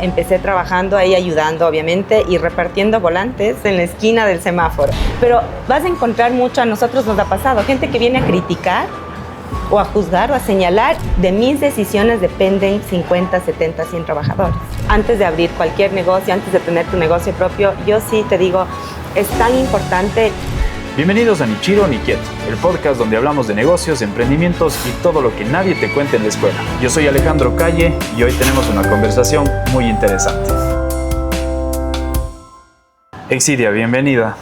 Empecé trabajando ahí ayudando, obviamente, y repartiendo volantes en la esquina del semáforo. Pero vas a encontrar mucho, a nosotros nos ha pasado, gente que viene a criticar o a juzgar o a señalar. De mis decisiones dependen 50, 70, 100 trabajadores. Antes de abrir cualquier negocio, antes de tener tu negocio propio, yo sí te digo, es tan importante. Bienvenidos a Ni Chiro ni Quieto, el podcast donde hablamos de negocios, emprendimientos y todo lo que nadie te cuenta en la escuela. Yo soy Alejandro Calle y hoy tenemos una conversación muy interesante. Exidia, bienvenida.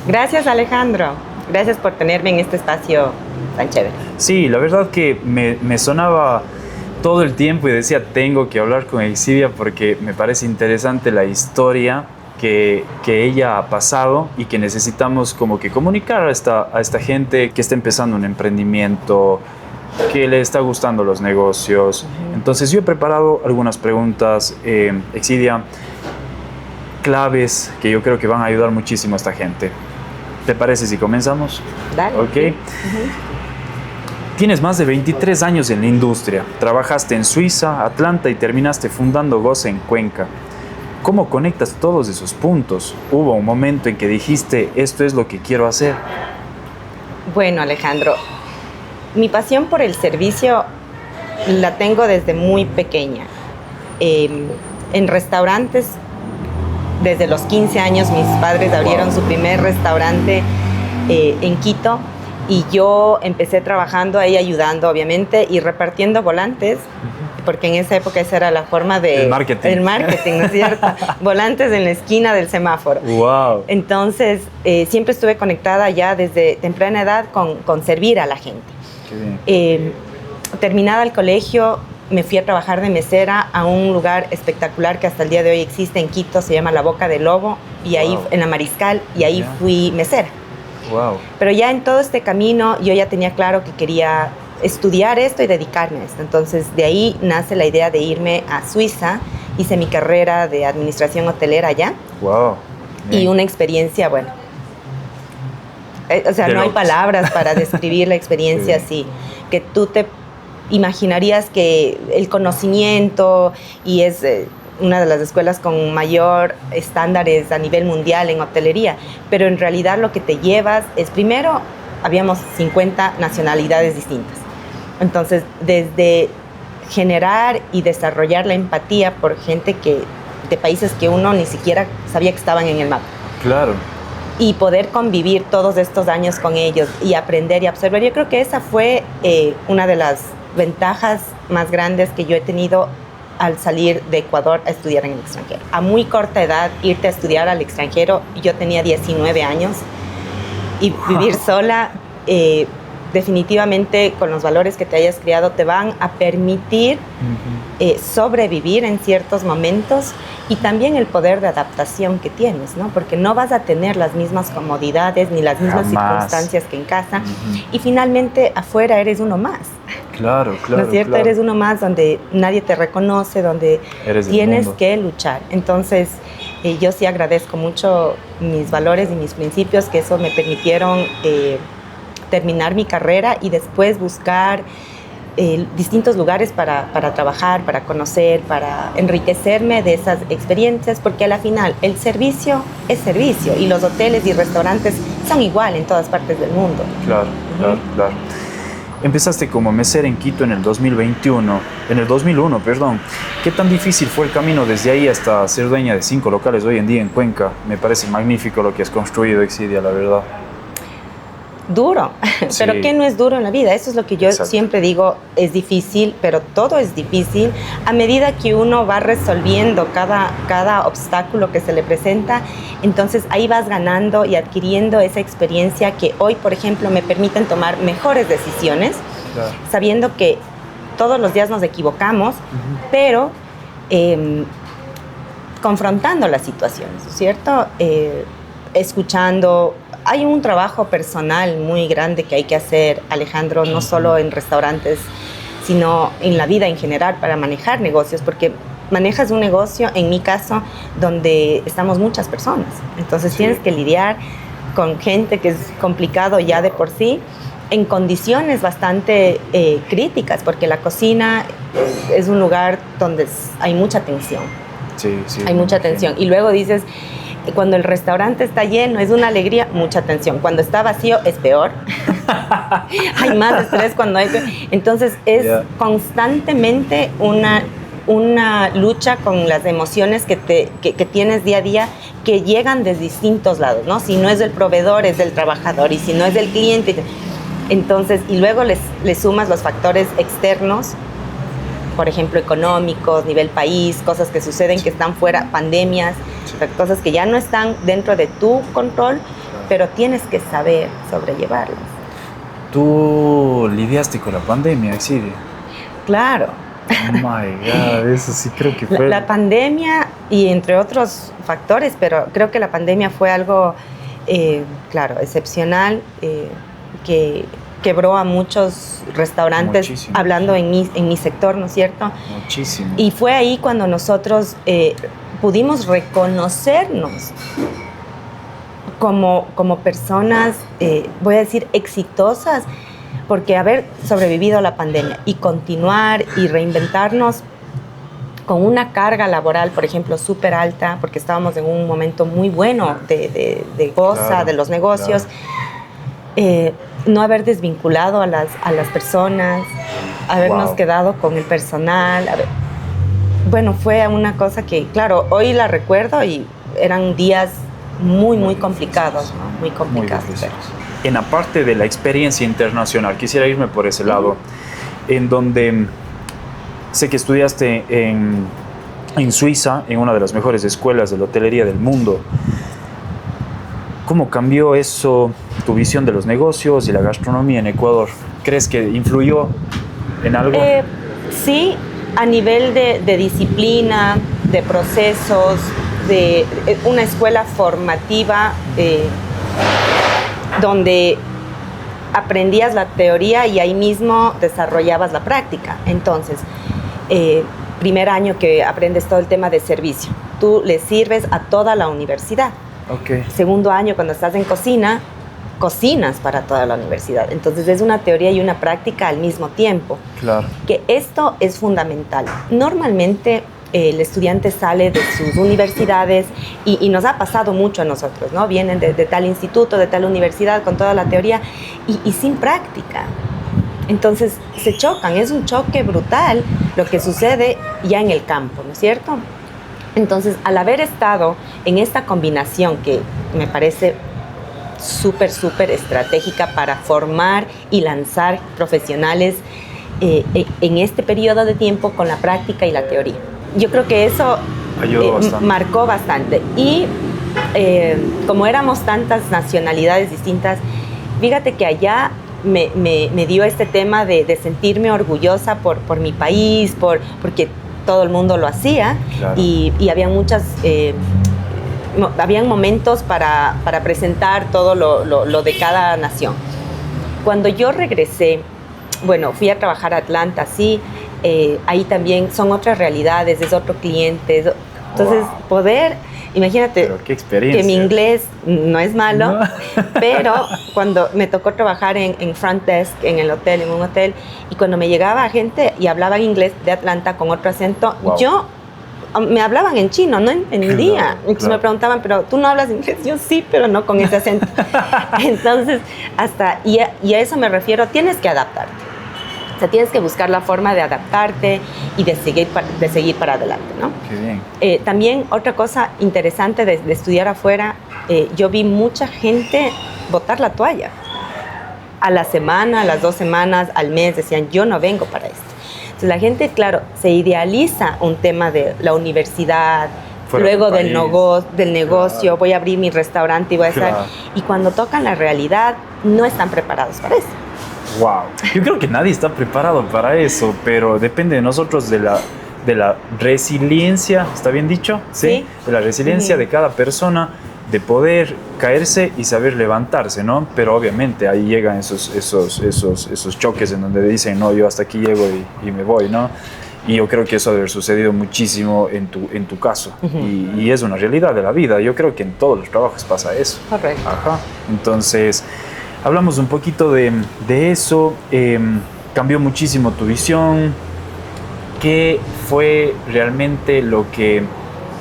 Gracias, Alejandro. Gracias por tenerme en este espacio tan chévere. Sí, la verdad que me sonaba todo el tiempo y decía, tengo que hablar con Exidia porque me parece interesante la historia que ella ha pasado y que necesitamos como que comunicar a esta gente que está empezando un emprendimiento, que le está gustando los negocios. Entonces yo he preparado algunas preguntas, Exidia, claves que yo creo que van a ayudar muchísimo a esta gente. ¿Te parece si comenzamos? Dale. Ok. Tienes más de 23 años en la industria. Trabajaste en Suiza, Atlanta y terminaste fundando Goza en Cuenca. ¿Cómo conectas todos esos puntos? ¿Hubo un momento en que dijiste, esto es lo que quiero hacer? Bueno, Alejandro, mi pasión por el servicio la tengo desde muy pequeña. En restaurantes, desde los 15 años, mis padres abrieron su primer restaurante en Quito y yo empecé trabajando ahí ayudando, obviamente, y repartiendo volantes. Porque en esa época esa era la forma de... El marketing. El marketing, ¿no es cierto? Volantes en la esquina del semáforo. ¡Wow! Entonces, siempre estuve conectada ya desde temprana edad con servir a la gente. Qué bien. Terminada el colegio, me fui a trabajar de mesera a un lugar espectacular que hasta el día de hoy existe en Quito, se llama La Boca del Lobo, y ahí, en la Mariscal, y ahí fui mesera. ¡Wow! Pero ya en todo este camino, yo ya tenía claro que quería estudiar esto y dedicarme a esto. Entonces, de ahí nace la idea de irme a Suiza. Hice mi carrera de administración hotelera allá. ¡Wow! Y una experiencia, bueno, o sea, no hay palabras para describir la experiencia así, que tú te imaginarías que el conocimiento, y es una de las escuelas con mayor estándares a nivel mundial en hotelería, pero en realidad lo que te llevas es, primero, habíamos 50 nacionalidades distintas. Entonces, desde generar y desarrollar la empatía por gente de países que uno ni siquiera sabía que estaban en el mapa. Claro. Y poder convivir todos estos años con ellos y aprender y absorber. Yo creo que esa fue una de las ventajas más grandes que yo he tenido al salir de Ecuador a estudiar en el extranjero. A muy corta edad, irte a estudiar al extranjero, yo tenía 19 años, y vivir sola, definitivamente con los valores que te hayas criado te van a permitir sobrevivir en ciertos momentos, y también el poder de adaptación que tienes, ¿no? Porque no vas a tener las mismas comodidades ni las mismas circunstancias que en casa, y finalmente afuera eres uno más. Claro, claro. ¿No es cierto? Claro. Eres uno más donde nadie te reconoce, donde tienes que luchar. Entonces, yo sí agradezco mucho mis valores y mis principios, que eso me permitieron terminar mi carrera y después buscar distintos lugares para trabajar, para conocer, para enriquecerme de esas experiencias, porque a la final el servicio es servicio y los hoteles y restaurantes son igual en todas partes del mundo. Claro, claro. Empezaste como mesera en Quito en el 2001. ¿Qué tan difícil fue el camino desde ahí hasta ser dueña de 5 locales hoy en día en Cuenca? Me parece magnífico lo que has construido, Exidia, la verdad. Duro, sí. Pero ¿qué no es duro en la vida? Eso es lo que yo siempre digo, es difícil, pero todo es difícil a medida que uno va resolviendo cada obstáculo que se le presenta. Entonces ahí vas ganando y adquiriendo esa experiencia que hoy, por ejemplo, me permiten tomar mejores decisiones, sabiendo que todos los días nos equivocamos, pero confrontando las situaciones, ¿cierto? Escuchando. Hay un trabajo personal muy grande que hay que hacer, Alejandro, no solo en restaurantes, sino en la vida en general para manejar negocios, porque manejas un negocio, en mi caso, donde estamos muchas personas. Entonces tienes que lidiar con gente que es complicado ya de por sí, en condiciones bastante críticas, porque la cocina es un lugar donde hay mucha tensión. Sí, sí. Hay mucha tensión. Y luego dices, cuando el restaurante está lleno, es una alegría, mucha tensión. Cuando está vacío, es peor. Hay más estrés cuando hay... Entonces, es constantemente una lucha con las emociones que tienes día a día, que llegan de distintos lados, ¿no? Si no es del proveedor, es del trabajador, y si no es del cliente. Entonces, y luego le sumas los factores externos, por ejemplo, económicos, nivel país, cosas que suceden que están fuera, pandemias, cosas que ya no están dentro de tu control, pero tienes que saber sobrellevarlas. ¿Tú lidiaste con la pandemia, Exidia? Claro. Oh my God, eso sí creo que fue... La pandemia y entre otros factores, pero creo que la pandemia fue algo, claro, excepcional, que quebró a muchos restaurantes. Muchísimo. Hablando en mi sector, ¿no es cierto? Muchísimo. Y fue ahí cuando nosotros pudimos reconocernos como personas, voy a decir, exitosas, porque haber sobrevivido a la pandemia y continuar y reinventarnos con una carga laboral, por ejemplo, súper alta, porque estábamos en un momento muy bueno de goza, claro, de los negocios, claro. No haber desvinculado a las personas, habernos quedado con el personal. Bueno, fue una cosa que, claro, hoy la recuerdo y eran días muy complicados, ¿no? Muy complicados. Muy en la parte de la experiencia internacional, quisiera irme por ese lado, en donde sé que estudiaste en Suiza, en una de las mejores escuelas de la hotelería del mundo. ¿Cómo cambió eso tu visión de los negocios y la gastronomía en Ecuador? ¿Crees que influyó en algo? Sí, a nivel de disciplina, de procesos, de una escuela formativa donde aprendías la teoría y ahí mismo desarrollabas la práctica. Entonces, primer año que aprendes todo el tema de servicio, tú le sirves a toda la universidad. Okay. Segundo año, cuando estás en cocina, cocinas para toda la universidad. Entonces es una teoría y una práctica al mismo tiempo. Claro. Que esto es fundamental. Normalmente el estudiante sale de sus universidades y nos ha pasado mucho a nosotros, ¿no? Vienen de tal instituto, de tal universidad con toda la teoría y sin práctica. Entonces se chocan, es un choque brutal lo que sucede ya en el campo, ¿no es cierto? Entonces, al haber estado en esta combinación que me parece súper estratégica para formar y lanzar profesionales en este periodo de tiempo con la práctica y la teoría. Yo creo que eso marcó bastante. Y como éramos tantas nacionalidades distintas, fíjate que allá me dio este tema de sentirme orgullosa por mi país, porque todo el mundo lo hacía, claro. y había habían momentos para presentar todo lo de cada nación. Cuando yo regresé, bueno, fui a trabajar a Atlanta, sí, ahí también son otras realidades, es otro cliente, entonces poder, imagínate que mi inglés no es malo, no. Pero cuando me tocó trabajar en front desk, en un hotel, y cuando me llegaba gente y hablaban inglés de Atlanta con otro acento, me hablaban en chino, no entendía. Claro, entonces me preguntaban, pero ¿tú no hablas inglés? Yo sí, pero no con ese acento. Entonces, y a eso me refiero, tienes que adaptarte. O sea, tienes que buscar la forma de adaptarte y de seguir para adelante, ¿no? Qué bien. También otra cosa interesante de estudiar afuera, yo vi mucha gente botar la toalla. A la semana, a las 2 semanas, al mes, decían, yo no vengo para esto. Entonces la gente, claro, se idealiza un tema de la universidad, fuera luego del negocio, claro. Voy a abrir mi restaurante y voy a estar... Claro. Y cuando tocan la realidad, no están preparados para eso. Wow. Yo creo que nadie está preparado para eso, pero depende de nosotros de la resiliencia, ¿está bien dicho? Sí. De la resiliencia de cada persona, de poder caerse y saber levantarse, ¿no? Pero obviamente ahí llegan esos choques en donde dicen, no, yo hasta aquí llego y me voy, ¿no? Y yo creo que eso debe haber sucedido muchísimo en tu caso. Y es una realidad de la vida. Yo creo que en todos los trabajos pasa eso. Correcto. Ajá. Entonces, hablamos un poquito de eso. Cambió muchísimo tu visión. ¿Qué fue realmente lo que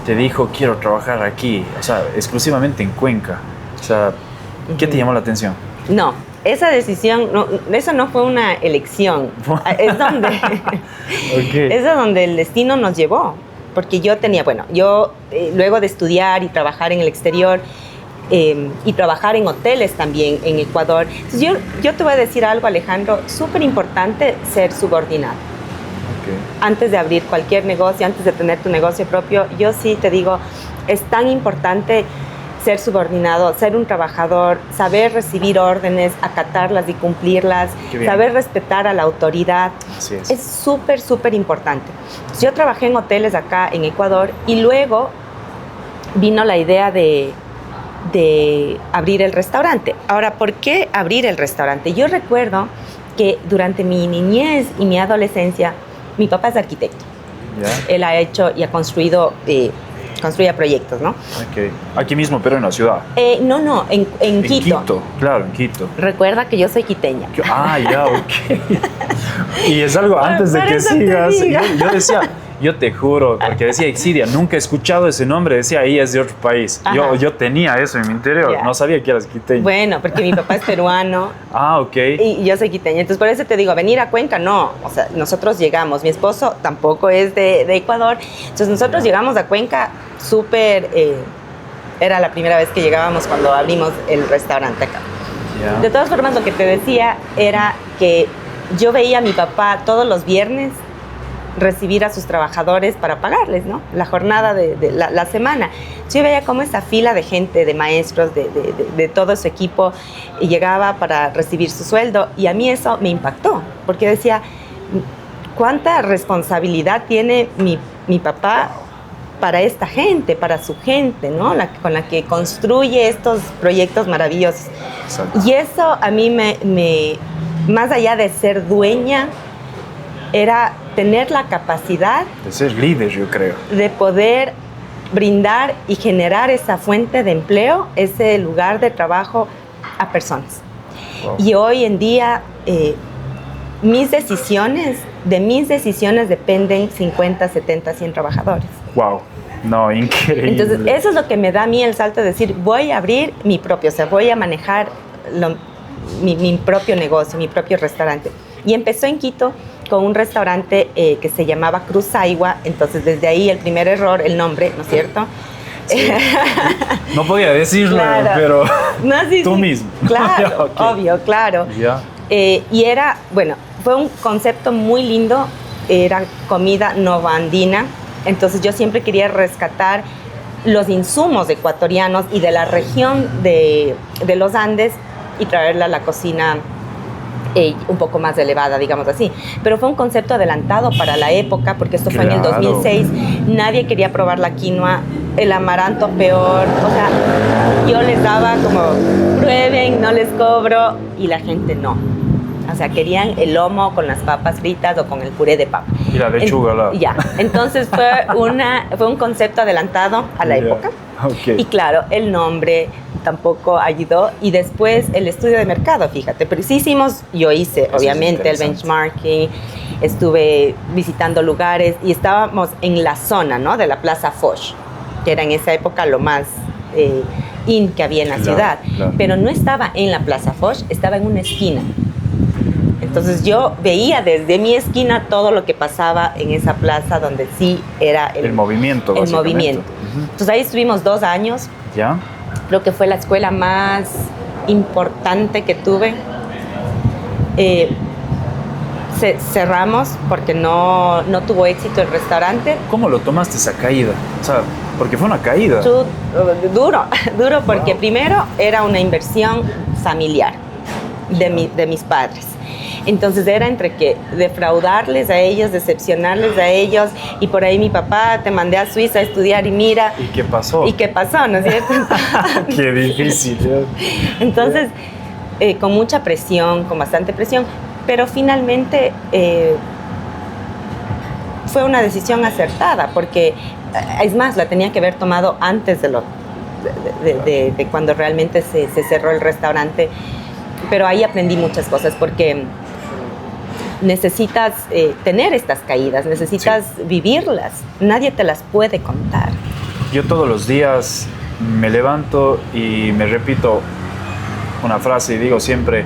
te dijo, quiero trabajar aquí, o sea, exclusivamente en Cuenca? O sea, ¿qué te llamó la atención? No, esa decisión, no, eso no fue una elección. Es donde, es a donde el destino nos llevó. Porque yo tenía, bueno, yo luego de estudiar y trabajar en el exterior y trabajar en hoteles también en Ecuador, entonces yo te voy a decir algo, Alejandro, súper importante ser subordinado. Okay. Antes de abrir cualquier negocio, antes de tener tu negocio propio, yo sí te digo, es tan importante ser subordinado, ser un trabajador, saber recibir órdenes, acatarlas y cumplirlas, saber respetar a la autoridad. Así es. Es súper, súper importante. Yo trabajé en hoteles acá en Ecuador y luego vino la idea de abrir el restaurante. Ahora, ¿por qué abrir el restaurante? Yo recuerdo que durante mi niñez y mi adolescencia, mi papá es arquitecto. ¿Ya? Él ha hecho y ha construido... construía proyectos, ¿no? Okay. Aquí mismo, pero en la ciudad. No, en Quito. En Quito, claro, en Quito. Recuerda que yo soy quiteña. Ya, ok. Y es algo antes de que sigas. Yo decía, yo te juro, porque decía Exidia, nunca he escuchado ese nombre, decía, ahí es de otro país. Yo tenía eso en mi interior, no sabía que eras quiteña. Bueno, porque mi papá es peruano. Ok. Y yo soy quiteña, entonces por eso te digo, venir a Cuenca, no. O sea, nosotros llegamos, mi esposo tampoco es de Ecuador, entonces nosotros llegamos a Cuenca súper... era la primera vez que llegábamos cuando abrimos el restaurante acá. Yeah. De todas formas, lo que te decía era que yo veía a mi papá todos los viernes recibir a sus trabajadores para pagarles, ¿no? La jornada de la semana. Yo veía cómo esa fila de gente, de maestros, de todo su equipo, llegaba para recibir su sueldo, y a mí eso me impactó, porque decía, ¿cuánta responsabilidad tiene mi papá para esta gente, para su gente, ¿no? Con la que construye estos proyectos maravillosos? Exacto. Y eso a mí más allá de ser dueña, era tener la capacidad de ser líder, yo creo, de poder brindar y generar esa fuente de empleo, ese lugar de trabajo a personas. Wow. Y hoy en día de mis decisiones dependen 50, 70, 100 trabajadores. Wow, no, increíble. Entonces eso es lo que me da a mí el salto de decir, voy a abrir mi propio, o sea, voy a manejar mi propio negocio, mi propio restaurante. Y empezó en Quito con un restaurante que se llamaba Cruz Aigua, entonces desde ahí el primer error, el nombre, ¿no es cierto? Sí. No podía decirlo, claro. Pero no, sí, tú sí. mismo. Claro, Okay. Obvio, claro. Yeah. Y era, bueno, fue un concepto muy lindo, era comida novoandina, entonces yo siempre quería rescatar los insumos ecuatorianos y de la región de los Andes y traerla a la cocina un poco más elevada, digamos así. Pero fue un concepto adelantado para la época, porque esto fue en el 2006. Nadie quería probar la quinoa, el amaranto peor. O sea, yo les daba como, prueben, no les cobro, y la gente no. O sea, querían el lomo con las papas fritas o con el puré de papa. Y la lechuga, Ya. Entonces fue un concepto adelantado a la época. Okay. Y claro, el nombre tampoco ayudó, y después el estudio de mercado, fíjate, pero sí yo hice obviamente el benchmarking, estuve visitando lugares y estábamos en la zona, ¿no?, de la Plaza Foch, que era en esa época lo más in que había en la ciudad, pero no estaba en la Plaza Foch, estaba en una esquina. Entonces yo veía desde mi esquina todo lo que pasaba en esa plaza, donde sí era el movimiento. El movimiento. Entonces ahí estuvimos 2 años. ¿Ya? Creo que fue la escuela más importante que tuve. Cerramos porque no tuvo éxito el restaurante. ¿Cómo lo tomaste esa caída? O sea, porque fue una caída. Duro porque primero era una inversión familiar de mis padres. Entonces era entre que defraudarles a ellos, decepcionarles a ellos, y por ahí mi papá, te mandé a Suiza a estudiar y mira. ¿Y qué pasó? ¿No es cierto? Qué difícil. Entonces, con mucha presión, con bastante presión, pero finalmente fue una decisión acertada, porque es más, la tenía que haber tomado antes de cuando realmente se cerró el restaurante. Pero ahí aprendí muchas cosas, porque necesitas tener estas caídas, necesitas vivirlas, nadie te las puede contar. Yo todos los días me levanto y me repito una frase y digo siempre,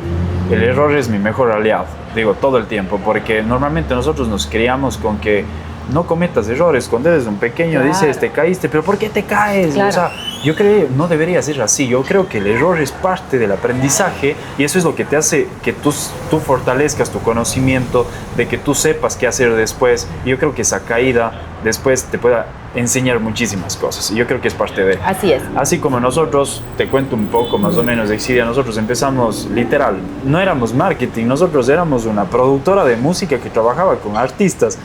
el error es mi mejor aliado, digo todo el tiempo, porque normalmente nosotros nos criamos con que no cometas errores. Cuando eres un pequeño dices, te caíste, pero ¿por qué te caes? Claro. O sea, yo creo, no debería ser así. Yo creo que el error es parte del aprendizaje y eso es lo que te hace que tú fortalezcas tu conocimiento, de que tú sepas qué hacer después. Y yo creo que esa caída después te pueda enseñar muchísimas cosas. Y yo creo que es parte de... Así es. Así como nosotros, te cuento un poco más o menos de Exidia, nosotros empezamos literal, no éramos marketing, nosotros éramos una productora de música que trabajaba con artistas.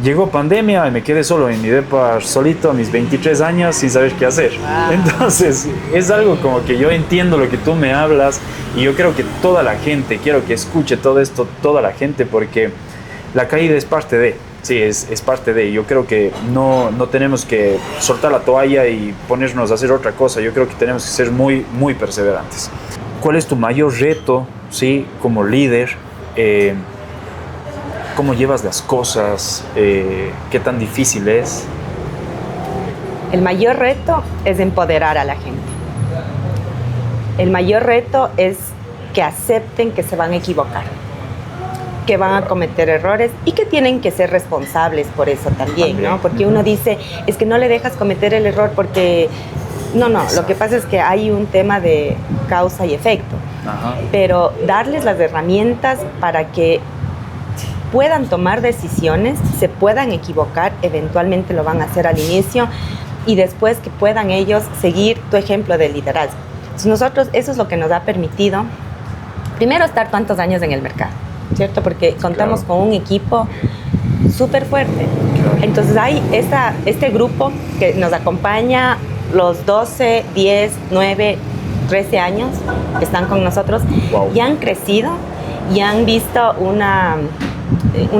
Llegó pandemia y me quedé solo en mi depa solito a mis 23 años sin saber qué hacer. Wow. Entonces es algo como que yo entiendo lo que tú me hablas y yo creo que toda la gente, quiero que escuche todo esto, toda la gente, porque la caída es parte de, sí, es parte de. Yo creo que no tenemos que soltar la toalla y ponernos a hacer otra cosa. Yo creo que tenemos que ser muy, muy perseverantes. ¿Cuál es tu mayor reto, sí, como líder? ¿Cómo llevas las cosas? ¿Qué tan difícil es? El mayor reto es empoderar a la gente. El mayor reto es que acepten que se van a equivocar, que van a cometer errores y que tienen que ser responsables por eso también, ¿no? Porque uno dice, es que no le dejas cometer el error porque... No, lo que pasa es que hay un tema de causa y efecto. Ajá. Pero darles las herramientas para que puedan tomar decisiones, se puedan equivocar, eventualmente lo van a hacer al inicio y después que puedan ellos seguir tu ejemplo de liderazgo. Entonces nosotros, eso es lo que nos ha permitido, primero, estar tantos años en el mercado, ¿cierto? Porque contamos con un equipo súper fuerte. Entonces hay este grupo que nos acompaña los 12, 10, 9, 13 años que están con nosotros. Wow. Y han crecido y han visto una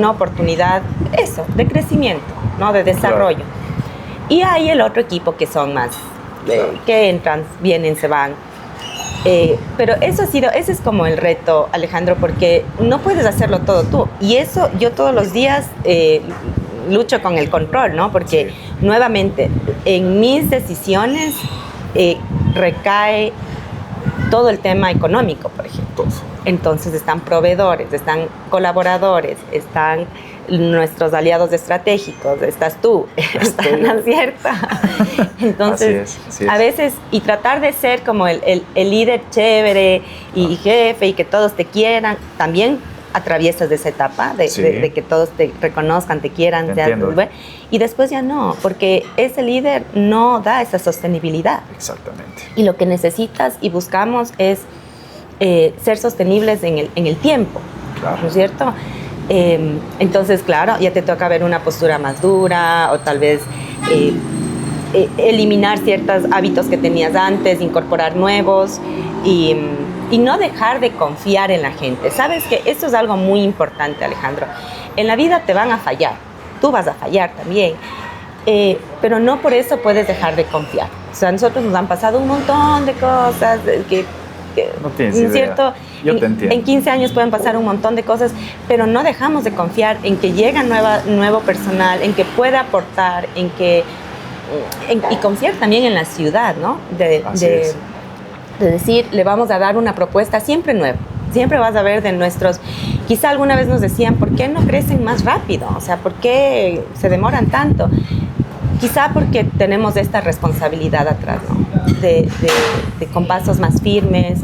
oportunidad, eso, de crecimiento, ¿no? De desarrollo. Claro. Y hay el otro equipo que son más, que entran, vienen, se van. Pero ese es como el reto, Alejandro, porque no puedes hacerlo todo tú. Y eso yo todos los días lucho con el control, ¿no? Porque nuevamente, en mis decisiones recae todo el tema económico, por ejemplo. Entonces están proveedores, están colaboradores, están nuestros aliados estratégicos, estás tú, ¿no es cierto? Entonces, así es. A veces, y tratar de ser como el líder chévere y jefe y que todos te quieran, también atraviesas de esa etapa de que todos te reconozcan, te quieran, y después ya no, porque ese líder no da esa sostenibilidad. Exactamente. Y lo que necesitas y buscamos es ser sostenibles en el tiempo, claro. ¿No es cierto? Entonces, claro, ya te toca ver una postura más dura o tal vez eliminar ciertos hábitos que tenías antes, incorporar nuevos y no dejar de confiar en la gente. Sabes que esto es algo muy importante, Alejandro. En la vida te van a fallar, tú vas a fallar también, pero no por eso puedes dejar de confiar. O sea, a nosotros nos han pasado un montón de cosas que no tienes idea. ¿Cierto? Yo te entiendo. En 15 años pueden pasar un montón de cosas, pero no dejamos de confiar en que llega nuevo personal, en que pueda aportar, y confiar también en la ciudad, ¿no? De decir, le vamos a dar una propuesta siempre nueva. Siempre vas a ver de nuestros... Quizá alguna vez nos decían, ¿por qué no crecen más rápido? O sea, ¿por qué se demoran tanto? Quizá porque tenemos esta responsabilidad atrás, ¿no? Con pasos más firmes,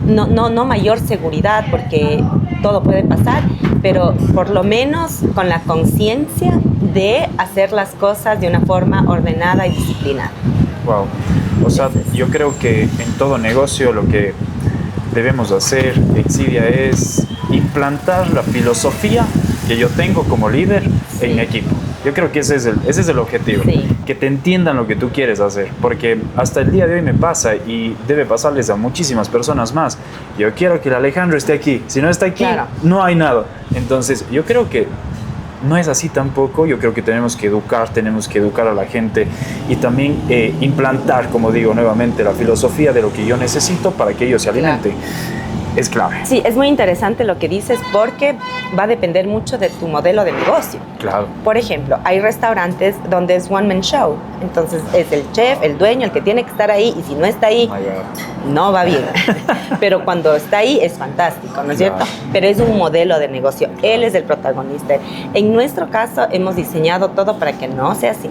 no mayor seguridad, porque todo puede pasar, pero por lo menos con la conciencia de hacer las cosas de una forma ordenada y disciplinada. Wow. O sea, yo creo que en todo negocio lo que debemos hacer, Exidia, es implantar la filosofía que yo tengo como líder en mi equipo. Yo creo que ese es el objetivo, que te entiendan lo que tú quieres hacer, porque hasta el día de hoy me pasa y debe pasarles a muchísimas personas más. Yo quiero que el Alejandro esté aquí, si no está aquí, claro, no hay nada. Entonces, yo creo que no es así tampoco. Yo creo que tenemos que educar a la gente y también implantar, como digo nuevamente, la filosofía de lo que yo necesito para que ellos se alimenten. Claro. es clave. Sí, es muy interesante lo que dices porque va a depender mucho de tu modelo de negocio. Claro. Por ejemplo, hay restaurantes donde es one man show. Entonces es el chef, el dueño, el que tiene que estar ahí, y si no está ahí, no va bien. Pero cuando está ahí es fantástico, ¿no es cierto? Pero es un modelo de negocio. Él es el protagonista. En nuestro caso hemos diseñado todo para que no sea así.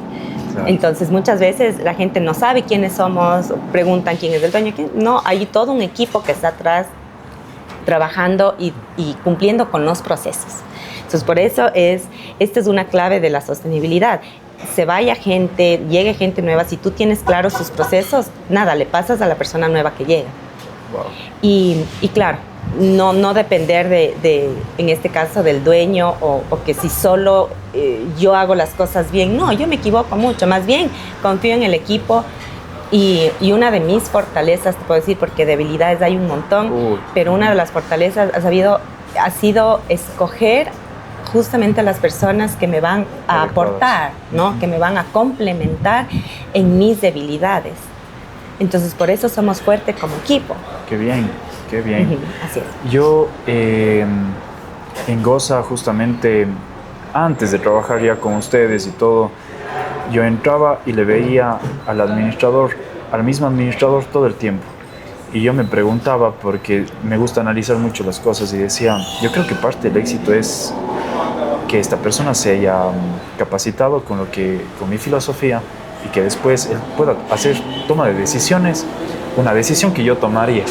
Claro. Entonces muchas veces la gente no sabe quiénes somos, preguntan quién es el dueño. No, hay todo un equipo que está atrás trabajando y cumpliendo con los procesos. Entonces, por eso esta es una clave de la sostenibilidad. Se vaya gente, llegue gente nueva, si tú tienes claros tus procesos, nada, le pasas a la persona nueva que llega. Wow. Y claro, no depender en este caso, del dueño o que si solo yo hago las cosas bien. No, yo me equivoco mucho, más bien confío en el equipo. Y una de mis fortalezas, te puedo decir, porque debilidades hay un montón, pero una de las fortalezas ha sido escoger justamente a las personas que me van a aportar, ¿no? Que me van a complementar en mis debilidades. Entonces, por eso somos fuertes como equipo. Qué bien, qué bien. Así es. Yo en Goza, justamente, antes de trabajar ya con ustedes y todo, yo entraba y le veía al mismo administrador todo el tiempo. Y yo me preguntaba, porque me gusta analizar mucho las cosas, y decía, yo creo que parte del éxito es que esta persona se haya capacitado con mi filosofía, y que después él pueda hacer toma de decisiones, una decisión que yo tomaría.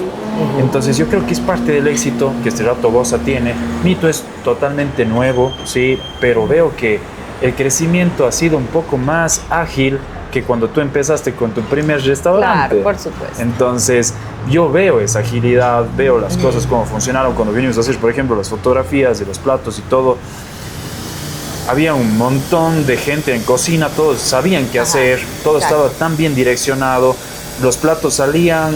Entonces yo creo que es parte del éxito que este rato Goza tiene. Mito es totalmente nuevo, sí, pero veo que el crecimiento ha sido un poco más ágil que cuando tú empezaste con tu primer restaurante. Claro, por supuesto. Entonces, yo veo esa agilidad, veo las cosas cómo funcionaron. Cuando vinimos a hacer, por ejemplo, las fotografías de los platos y todo, había un montón de gente en cocina, todos sabían qué hacer, todo estaba tan bien direccionado. Los platos salían,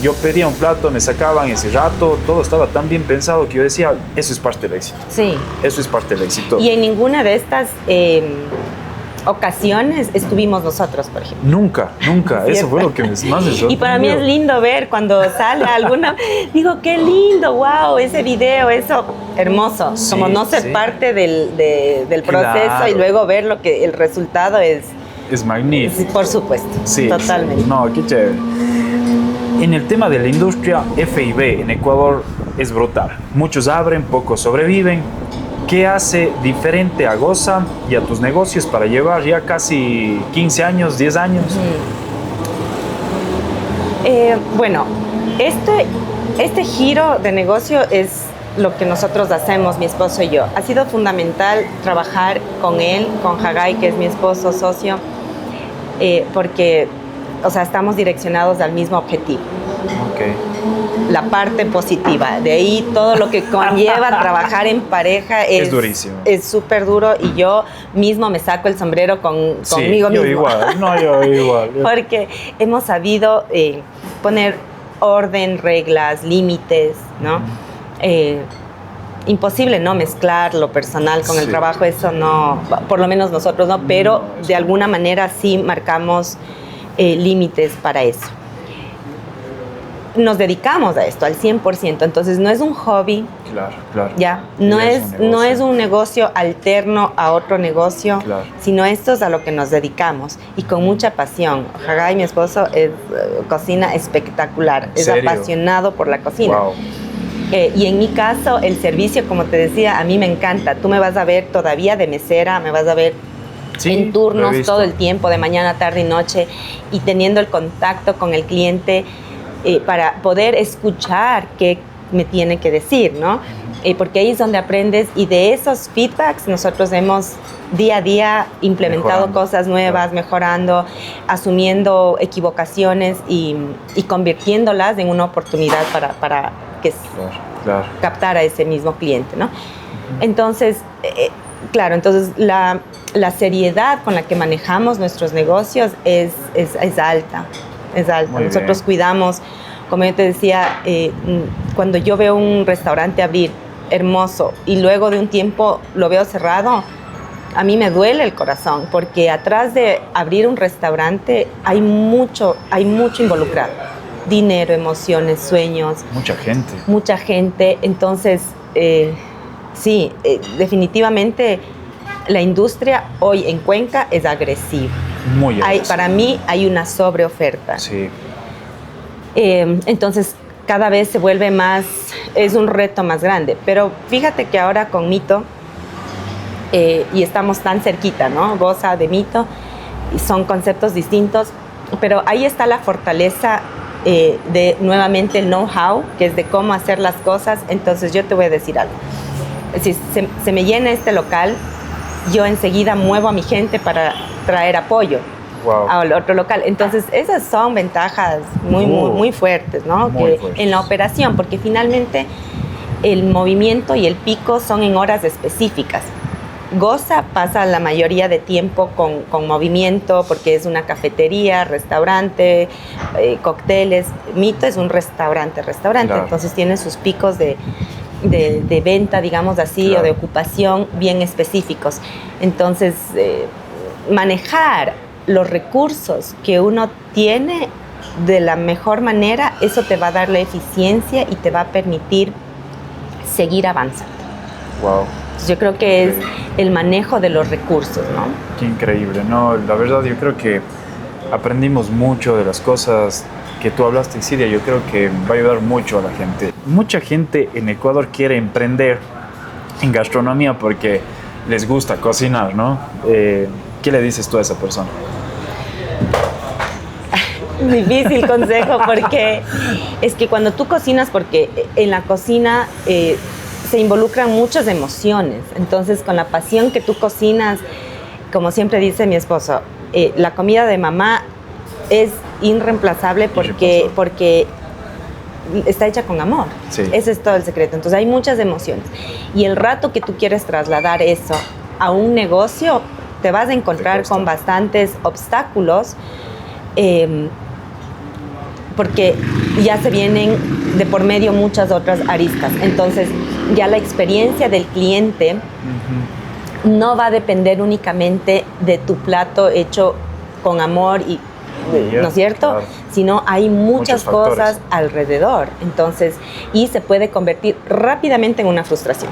yo pedía un plato, me sacaban ese rato, todo estaba tan bien pensado que yo decía, eso es parte del éxito. Sí. Eso es parte del éxito. Y en ninguna de estas ocasiones estuvimos nosotros, por ejemplo. Nunca. Eso fue lo que más me sorprendió. Y para mí es lindo ver cuando sale alguna, digo, qué lindo, wow, ese video, eso, hermoso. Sí, como no ser parte del proceso, claro. Y luego ver el resultado es magnífico. Por supuesto, sí, totalmente. No, qué chévere. En el tema de la industria, F&B en Ecuador es brutal. Muchos abren, pocos sobreviven. ¿Qué hace diferente a Goza y a tus negocios para llevar ya casi 15 años, 10 años? Bueno, este giro de negocio es lo que nosotros hacemos, mi esposo y yo. Ha sido fundamental trabajar con él, con Haggai, que es mi esposo, socio, porque, o sea, estamos direccionados al mismo objetivo. Okay. La parte positiva, de ahí todo lo que conlleva trabajar en pareja es durísimo. Es súper duro, y yo mismo me saco el sombrero conmigo mismo. Yo igual. Porque hemos sabido poner orden, reglas, límites, ¿no? Imposible no mezclar lo personal con el trabajo, eso no, por lo menos nosotros no, pero de alguna manera sí marcamos límites para eso. Nos dedicamos a esto al 100%, entonces no es un hobby. Claro. Ya, no es un negocio alterno a otro negocio, sino esto es a lo que nos dedicamos, y con mucha pasión. Haggai, mi esposo, cocina espectacular, es apasionado por la cocina. Wow. Y en mi caso, el servicio, como te decía, a mí me encanta. Tú me vas a ver todavía de mesera, me vas a ver en turnos todo el tiempo, de mañana, tarde y noche, y teniendo el contacto con el cliente, para poder escuchar qué me tiene que decir, ¿no? Porque ahí es donde aprendes, y de esos feedbacks nosotros hemos día a día implementado cosas nuevas, mejorando, asumiendo equivocaciones y convirtiéndolas en una oportunidad para que captar a ese mismo cliente, ¿no? Entonces, entonces la seriedad con la que manejamos nuestros negocios es alta. Es alta. Muy Nosotros bien. Cuidamos, como yo te decía, cuando yo veo un restaurante abrir hermoso y luego de un tiempo lo veo cerrado, a mí me duele el corazón, porque atrás de abrir un restaurante hay mucho involucrado. dinero, emociones, sueños. Mucha gente. Mucha gente. Entonces, sí, definitivamente la industria hoy en Cuenca es agresiva. Muy agresiva. Para mí hay una sobreoferta. Sí. Entonces, cada vez se vuelve más, es un reto más grande. Pero fíjate que ahora con Mito, y estamos tan cerquita, ¿no? Goza de Mito, y son conceptos distintos, pero ahí está la fortaleza de nuevamente el know-how, que es de cómo hacer las cosas. Entonces yo te voy a decir algo. Si se me llena este local, yo enseguida muevo a mi gente para traer apoyo. Wow. Al otro local. Entonces, esas son ventajas muy fuertes, ¿no? Muy fuertes. En la operación, porque finalmente el movimiento y el pico son en horas específicas. Goza pasa la mayoría de tiempo con movimiento, porque es una cafetería, restaurante, cócteles. Mito es un restaurante. Claro. Entonces tiene sus picos de venta, digamos así, claro, o de ocupación bien específicos. Entonces, manejar los recursos que uno tiene de la mejor manera, eso te va a dar la eficiencia y te va a permitir seguir avanzando. Wow. Yo creo que es el manejo de los recursos, ¿no? Qué increíble, ¿no? La verdad, yo creo que aprendimos mucho de las cosas que tú hablaste, Isidia. Yo creo que va a ayudar mucho a la gente. Mucha gente en Ecuador quiere emprender en gastronomía porque les gusta cocinar, ¿no? ¿Qué le dices tú a esa persona? Difícil consejo, porque es que cuando tú cocinas, porque en la cocina se involucran muchas emociones. Entonces, con la pasión que tú cocinas, como siempre dice mi esposo, la comida de mamá es irreemplazable porque está hecha con amor. Sí. Ese es todo el secreto. Entonces, hay muchas emociones. Y el rato que tú quieres trasladar eso a un negocio, te vas a encontrar con bastantes obstáculos, porque ya se vienen de por medio muchas otras aristas. Entonces, ya la experiencia del cliente no va a depender únicamente de tu plato hecho con amor, ¿no es cierto? Claro. Sino hay muchas factores cosas alrededor. Entonces, y se puede convertir rápidamente en una frustración.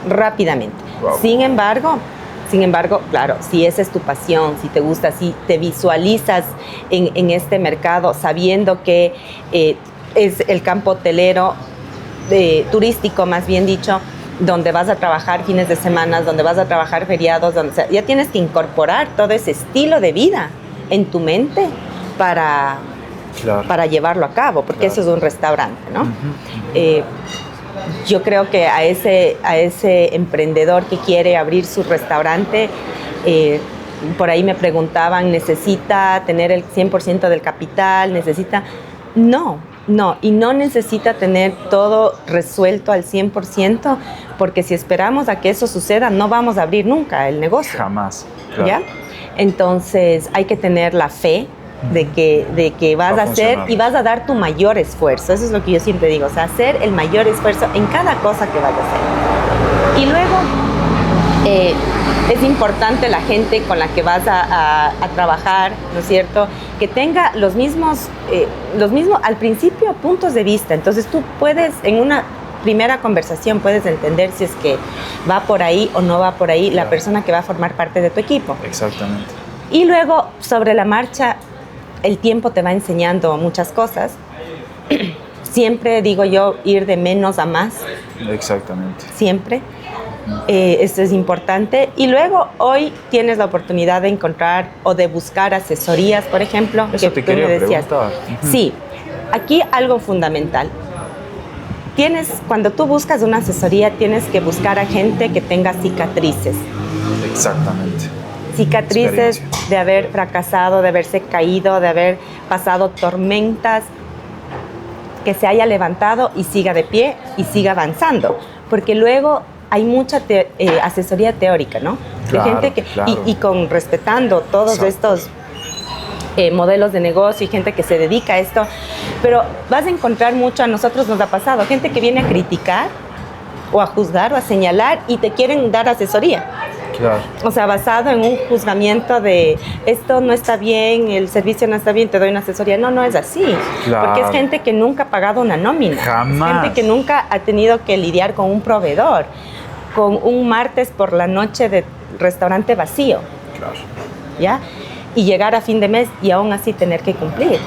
Rápidamente. Wow. Sin embargo, claro, si esa es tu pasión, si te gusta, si te visualizas en este mercado sabiendo que es el campo hotelero, turístico más bien dicho, donde vas a trabajar fines de semana, donde vas a trabajar feriados, ya tienes que incorporar todo ese estilo de vida en tu mente para llevarlo a cabo, porque eso es un restaurante, ¿no? Yo creo que a ese emprendedor que quiere abrir su restaurante, por ahí me preguntaban, ¿necesita tener el 100% del capital? No, y no necesita tener todo resuelto al 100%, porque si esperamos a que eso suceda, no vamos a abrir nunca el negocio. Jamás. Claro. ¿Ya? Entonces, hay que tener la fe de que vas a hacer y vas a dar tu mayor esfuerzo. Eso es lo que yo siempre digo, o sea, hacer el mayor esfuerzo en cada cosa que vayas a hacer. Y luego, es importante la gente con la que vas a trabajar, ¿no es cierto?, que tenga los mismos, al principio, puntos de vista. Entonces, tú puedes, en una primera conversación, puedes entender si es que va por ahí o no va por ahí la persona que va a formar parte de tu equipo. Exactamente. Y luego, sobre la marcha, el tiempo te va enseñando muchas cosas. Siempre digo yo, ir de menos a más. Exactamente. Siempre. Esto es importante. Y luego, hoy tienes la oportunidad de encontrar o de buscar asesorías, por ejemplo. Eso que te quería preguntar. Sí, aquí algo fundamental. Cuando tú buscas una asesoría, tienes que buscar a gente que tenga cicatrices. Exactamente. Cicatrices de haber fracasado, de haberse caído, de haber pasado tormentas, que se haya levantado y siga de pie y siga avanzando. Porque luego hay mucha asesoría teórica, ¿no? Claro, de gente que, claro. y respetando todos estos modelos de negocio y gente que se dedica a esto, pero vas a encontrar mucho, a nosotros nos ha pasado, gente que viene a criticar o a juzgar o a señalar y te quieren dar asesoría. Claro. O sea, basado en un juzgamiento de esto no está bien, el servicio no está bien, te doy una asesoría. No, no es así. Claro. Porque es gente que nunca ha pagado una nómina. Jamás. Es gente que nunca ha tenido que lidiar con un proveedor, con un martes por la noche de restaurante vacío. Claro. ¿Ya? Y llegar a fin de mes y aún así tener que cumplir.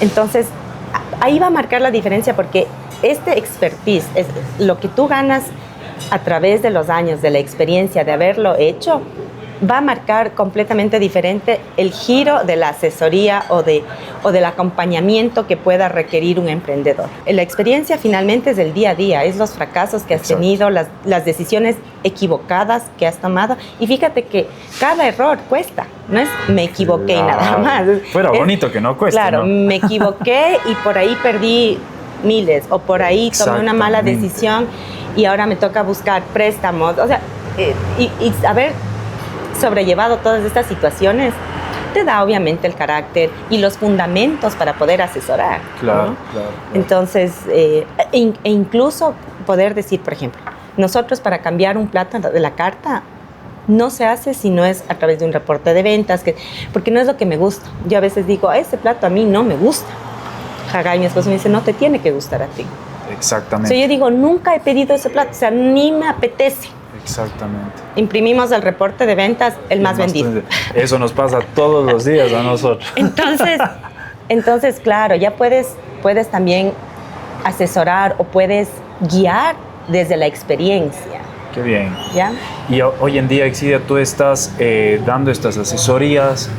Entonces, ahí va a marcar la diferencia porque este expertise, es lo que tú ganas a través de los años, de la experiencia, de haberlo hecho, va a marcar completamente diferente el giro de la asesoría o del acompañamiento que pueda requerir un emprendedor. La experiencia finalmente es del día a día, es los fracasos que has tenido, las decisiones equivocadas que has tomado. Y fíjate que cada error cuesta, no es me equivoqué y nada más. Fuera bonito que no cueste, claro, ¿no? me equivoqué y por ahí perdí miles, o por ahí tomé una mala decisión y ahora me toca buscar préstamos. O sea, y haber sobrellevado todas estas situaciones te da obviamente el carácter y los fundamentos para poder asesorar. Claro, ¿no? claro. Entonces, e incluso poder decir, por ejemplo, nosotros para cambiar un plato de la carta no se hace si no es a través de un reporte de ventas, porque no es lo que me gusta. Yo a veces digo, ese plato a mí no me gusta. Haggai, mi esposo, me dice, no te tiene que gustar a ti. Exactamente. O sea, yo digo, nunca he pedido ese plato, o sea, ni me apetece. Exactamente. Imprimimos el reporte de ventas, el más vendido. Eso nos pasa todos los días a nosotros. Entonces, claro, ya puedes también asesorar o puedes guiar desde la experiencia. Qué bien. ¿Ya? Y hoy en día, Exidia, tú estás dando estas asesorías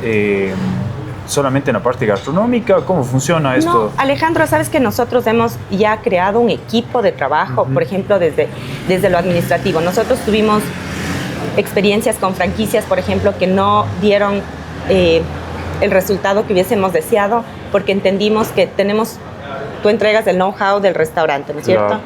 solamente en la parte gastronómica. ¿Cómo funciona esto? No, Alejandro, sabes que nosotros hemos ya creado un equipo de trabajo, por ejemplo, desde lo administrativo. Tú tuvimos experiencias con franquicias, por ejemplo, que no dieron el resultado que hubiésemos deseado, porque entendimos que tú entregas el know-how del restaurante, ¿no es cierto? Claro.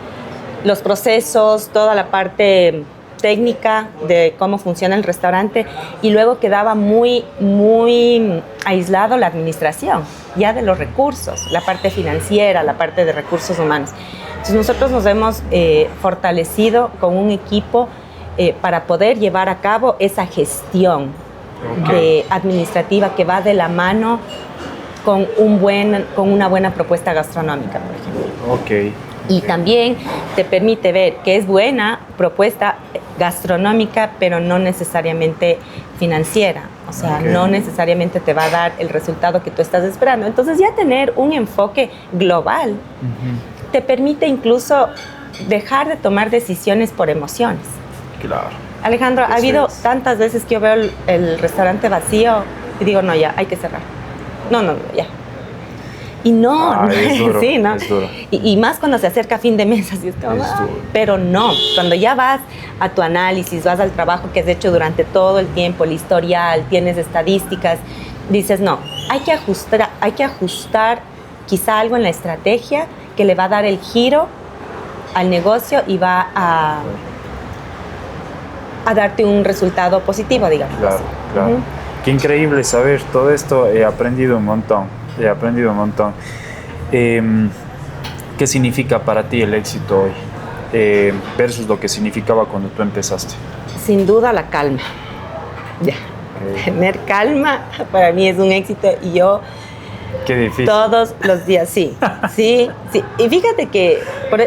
Los procesos, toda la parte técnica de cómo funciona el restaurante, y luego quedaba muy, muy aislado la administración, ya de los recursos, la parte financiera, la parte de recursos humanos. Entonces nosotros nos hemos fortalecido con un equipo para poder llevar a cabo esa gestión administrativa que va de la mano con una buena propuesta gastronómica, por ejemplo. Ok. Y también te permite ver que es buena propuesta gastronómica, pero no necesariamente financiera. O sea, no necesariamente te va a dar el resultado que tú estás esperando. Entonces, ya tener un enfoque global te permite incluso dejar de tomar decisiones por emociones. Claro. Alejandro, ha habido tantas veces que yo veo el restaurante vacío y digo, no, ya, hay que cerrar. No, ya. Y no, es duro, sí, ¿no? Es duro. Y más cuando se acerca fin de mes, así es como, pero no, cuando ya vas a tu análisis, vas al trabajo que has hecho durante todo el tiempo, el historial, tienes estadísticas, dices, no, hay que ajustar quizá algo en la estrategia que le va a dar el giro al negocio y va a darte un resultado positivo, digamos. Claro, claro. Qué increíble saber todo esto, he aprendido un montón. ¿Qué significa para ti el éxito hoy versus lo que significaba cuando tú empezaste? Sin duda la calma. Ya. Tener calma para mí es un éxito y yo Qué difícil. Todos los días, sí. Y fíjate que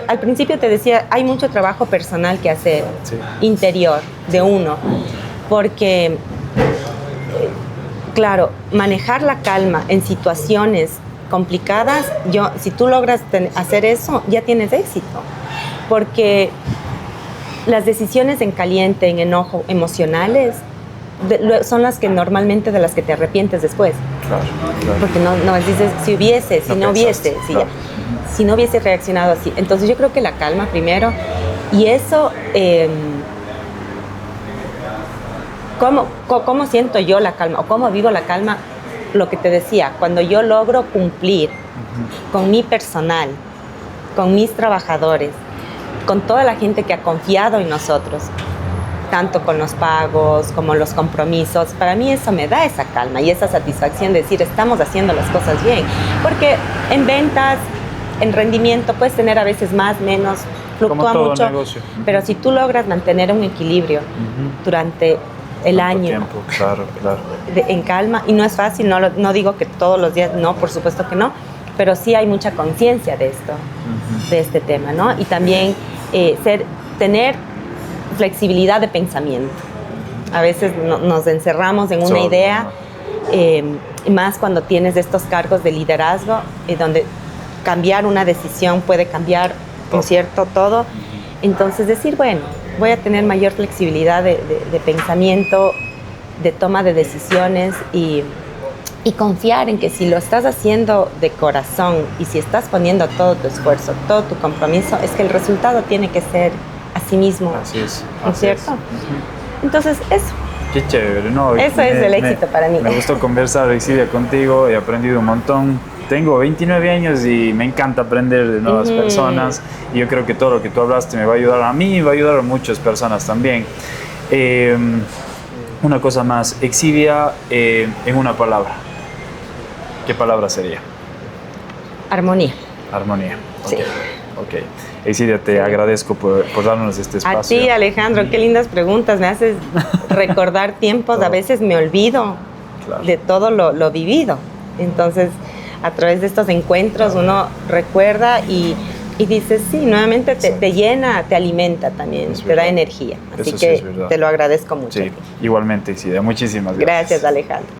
al principio te decía, hay mucho trabajo personal que hacer, interior, de uno, porque claro, manejar la calma en situaciones complicadas, si tú logras hacer eso, ya tienes éxito. Porque las decisiones en caliente, en enojo, emocionales, son las que normalmente de las que te arrepientes después. Claro. Porque no dices, si no hubiese reaccionado así. Entonces yo creo que la calma primero, y eso... ¿Cómo siento yo la calma o cómo vivo la calma? Lo que te decía, cuando yo logro cumplir con mi personal, con mis trabajadores, con toda la gente que ha confiado en nosotros, tanto con los pagos como los compromisos, para mí eso me da esa calma y esa satisfacción de decir, estamos haciendo las cosas bien. Porque en ventas, en rendimiento, puedes tener a veces más, menos, fluctúa mucho, pero si tú logras mantener un equilibrio durante el tanto año. tiempo, claro, claro. En calma, y no es fácil, no digo que todos los días, no, por supuesto que no, pero sí hay mucha conciencia de esto, de este tema, ¿no? Y también tener flexibilidad de pensamiento. A veces nos encerramos en una idea, más cuando tienes estos cargos de liderazgo, donde cambiar una decisión puede cambiar, ¿no es cierto?, todo. Entonces decir, bueno, voy a tener mayor flexibilidad de pensamiento, de toma de decisiones y confiar en que si lo estás haciendo de corazón y si estás poniendo todo tu esfuerzo, todo tu compromiso, es que el resultado tiene que ser a sí mismo. Así es. ¿No es cierto? Entonces, eso. Qué chévere, ¿no? Eso es el éxito para mí. Me gustó conversar, Exivia, contigo, he aprendido un montón. Tengo 29 años y me encanta aprender de nuevas personas, y yo creo que todo lo que tú hablaste me va a ayudar a mí y va a ayudar a muchas personas también. Una cosa más, Exivia, en una palabra. ¿Qué palabra sería? Armonía. Armonía. Sí. Ok. Exivia, te agradezco por darnos este espacio. A ti, Alejandro, qué lindas preguntas. Me haces recordar tiempos. A veces me olvido de todo lo vivido. Entonces, a través de estos encuentros uno recuerda y dices, sí, nuevamente te llena, te alimenta también, te da energía. Así que te lo agradezco mucho. Sí, igualmente, Exivia. Muchísimas gracias. Gracias, Alejandro.